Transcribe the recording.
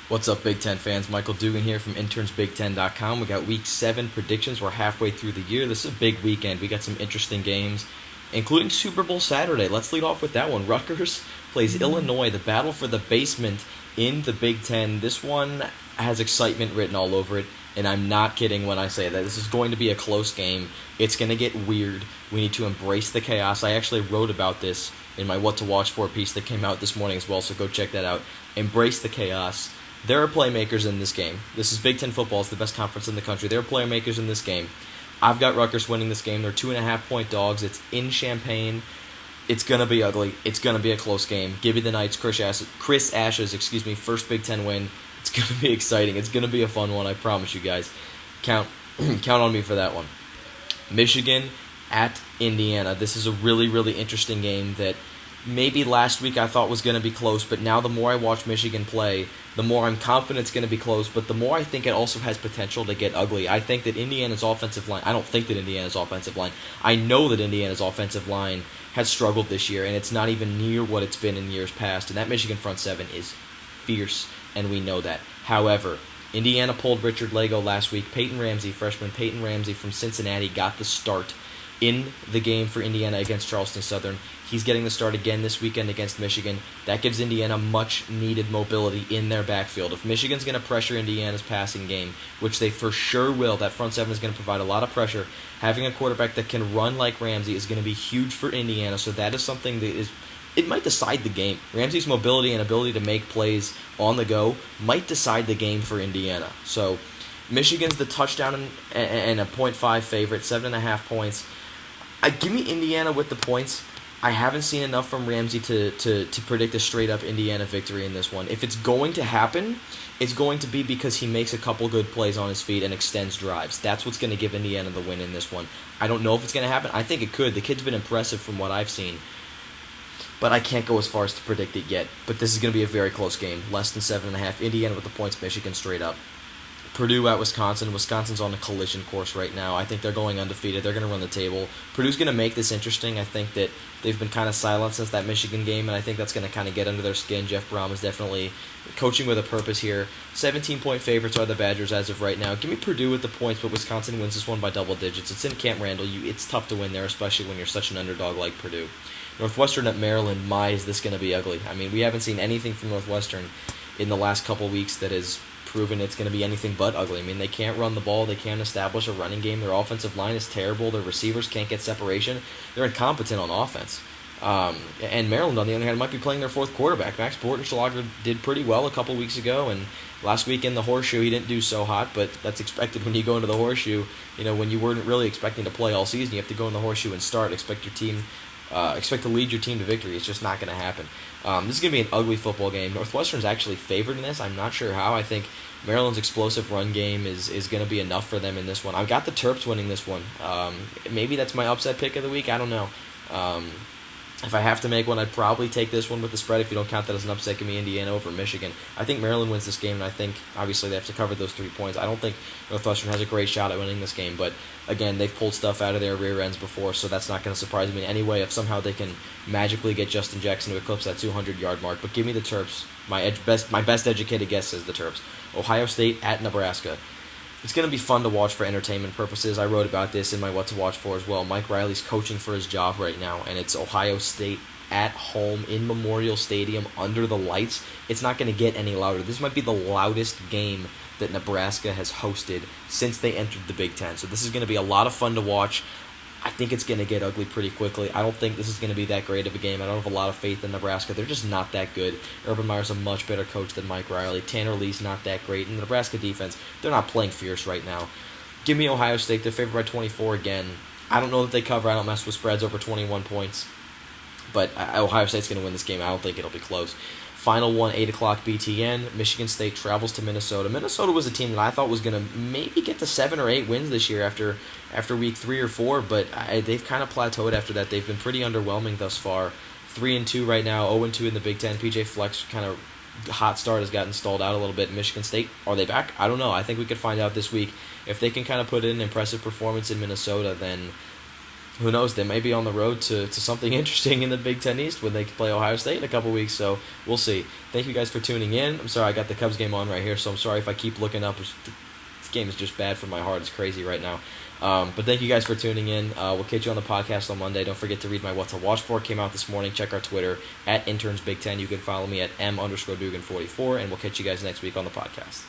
What's up, Big Ten fans? Michael Dugan here from internsbig10.com. We got Week 7 predictions. We're halfway through the year. This is a big weekend. We got some interesting games, including Super Bowl Saturday. Let's lead off with that one. Rutgers plays Illinois, the battle for the basement in the Big Ten. This one has excitement written all over it, and I'm not kidding when I say that. This is going to be a close game. It's going to get weird. We need to embrace the chaos. I actually wrote about this in my What to Watch For piece that came out this morning as well, so go check that out. Embrace the chaos. There are playmakers in this game. This is Big Ten football. It's the best conference in the country. There are playmakers in this game. I've got Rutgers winning this game. They're 2.5-point dogs. It's in Champaign. It's going to be ugly. It's going to be a close game. Give me the Knights. Chris Ash's first Big Ten win. It's going to be exciting. It's going to be a fun one, I promise you guys. Count on me for that one. Michigan at Indiana. This is a really, really interesting game that maybe last week I thought was going to be close, but now the more I watch Michigan play, the more I'm confident it's going to be close, but the more I think it also has potential to get ugly. I think that Indiana's offensive line, I don't think that Indiana's offensive line, I know that Indiana's offensive line has struggled this year, and it's not even near what it's been in years past, and that Michigan front seven is fierce, and we know that. However, Indiana pulled Richard Lago last week. Freshman Peyton Ramsey from Cincinnati got the start in the game for Indiana against Charleston Southern. He's getting the start again this weekend against Michigan. That gives Indiana much-needed mobility in their backfield. If Michigan's going to pressure Indiana's passing game, which they for sure will, that front seven is going to provide a lot of pressure. Having a quarterback that can run like Ramsey is going to be huge for Indiana, so that is something that it might decide the game. Ramsey's mobility and ability to make plays on the go might decide the game for Indiana. So Michigan's the touchdown and a 0.5 favorite, 7.5 points. Give me Indiana with the points. I haven't seen enough from Ramsey to predict a straight-up Indiana victory in this one. If it's going to happen, it's going to be because he makes a couple good plays on his feet and extends drives. That's what's going to give Indiana the win in this one. I don't know if it's going to happen. I think it could. The kid's been impressive from what I've seen. But I can't go as far as to predict it yet. But this is going to be a very close game. Less than 7.5. Indiana with the points, Michigan straight up. Purdue at Wisconsin. Wisconsin's on a collision course right now. I think they're going undefeated. They're going to run the table. Purdue's going to make this interesting. I think that they've been kind of silent since that Michigan game, and I think that's going to kind of get under their skin. Jeff Brom is definitely coaching with a purpose here. 17-point favorites are the Badgers as of right now. Give me Purdue with the points, but Wisconsin wins this one by double digits. It's in Camp Randall. It's tough to win there, especially when you're such an underdog like Purdue. Northwestern at Maryland. My, is this going to be ugly. I mean, we haven't seen anything from Northwestern in the last couple weeks that is proven it's going to be anything but ugly. I mean, they can't run the ball. They can't establish a running game. Their offensive line is terrible. Their receivers can't get separation. They're incompetent on offense. And Maryland, on the other hand, might be playing their fourth quarterback. Max Bortenschlager did pretty well a couple weeks ago, and last week in the Horseshoe, he didn't do so hot, but that's expected when you go into the Horseshoe. You know, when you weren't really expecting to play all season, you have to go in the Horseshoe and start. Expect to lead your team to victory. It's just not going to happen. This is going to be an ugly football game. Northwestern's actually favored in this. I'm not sure how. I think Maryland's explosive run game is going to be enough for them in this one. I've got the Terps winning this one. Maybe that's my upset pick of the week. I don't know. If I have to make one, I'd probably take this one with the spread. If you don't count that as an upset, give me Indiana over Michigan. I think Maryland wins this game, and I think, obviously, they have to cover those 3 points. I don't think Northwestern has a great shot at winning this game, but, again, they've pulled stuff out of their rear ends before, so that's not going to surprise me in any way if somehow they can magically get Justin Jackson to eclipse that 200-yard mark. But give me the Terps. My best educated guess is the Terps. Ohio State at Nebraska. It's going to be fun to watch for entertainment purposes. I wrote about this in my What to Watch For as well. Mike Riley's coaching for his job right now, and it's Ohio State at home in Memorial Stadium under the lights. It's not going to get any louder. This might be the loudest game that Nebraska has hosted since they entered the Big Ten. So this is going to be a lot of fun to watch. I think it's going to get ugly pretty quickly. I don't think this is going to be that great of a game. I don't have a lot of faith in Nebraska. They're just not that good. Urban Meyer's a much better coach than Mike Riley. Tanner Lee's not that great. And the Nebraska defense, they're not playing fierce right now. Give me Ohio State. They're favored by 24 again. I don't know that they cover. I don't mess with spreads over 21 points. But Ohio State's going to win this game. I don't think it'll be close. Final one, 8 o'clock BTN. Michigan State travels to Minnesota. Minnesota was a team that I thought was going to maybe get to 7 or 8 wins this year after week 3 or 4, but they've kind of plateaued after that. They've been pretty underwhelming thus far. 3-2 right now, 0-2 in the Big Ten. PJ Fleck's kind of hot start has gotten stalled out a little bit. Michigan State, are they back? I don't know. I think we could find out this week. If they can kind of put in an impressive performance in Minnesota, then who knows, they may be on the road to something interesting in the Big Ten East when they play Ohio State in a couple weeks, so we'll see. Thank you guys for tuning in. I'm sorry, I got the Cubs game on right here, so I'm sorry if I keep looking up. This game is just bad for my heart. It's crazy right now. But thank you guys for tuning in. We'll catch you on the podcast on Monday. Don't forget to read my What to Watch For. It came out this morning. Check our Twitter, @InternsBig10. You can follow me at @M_Dugan44, and we'll catch you guys next week on the podcast.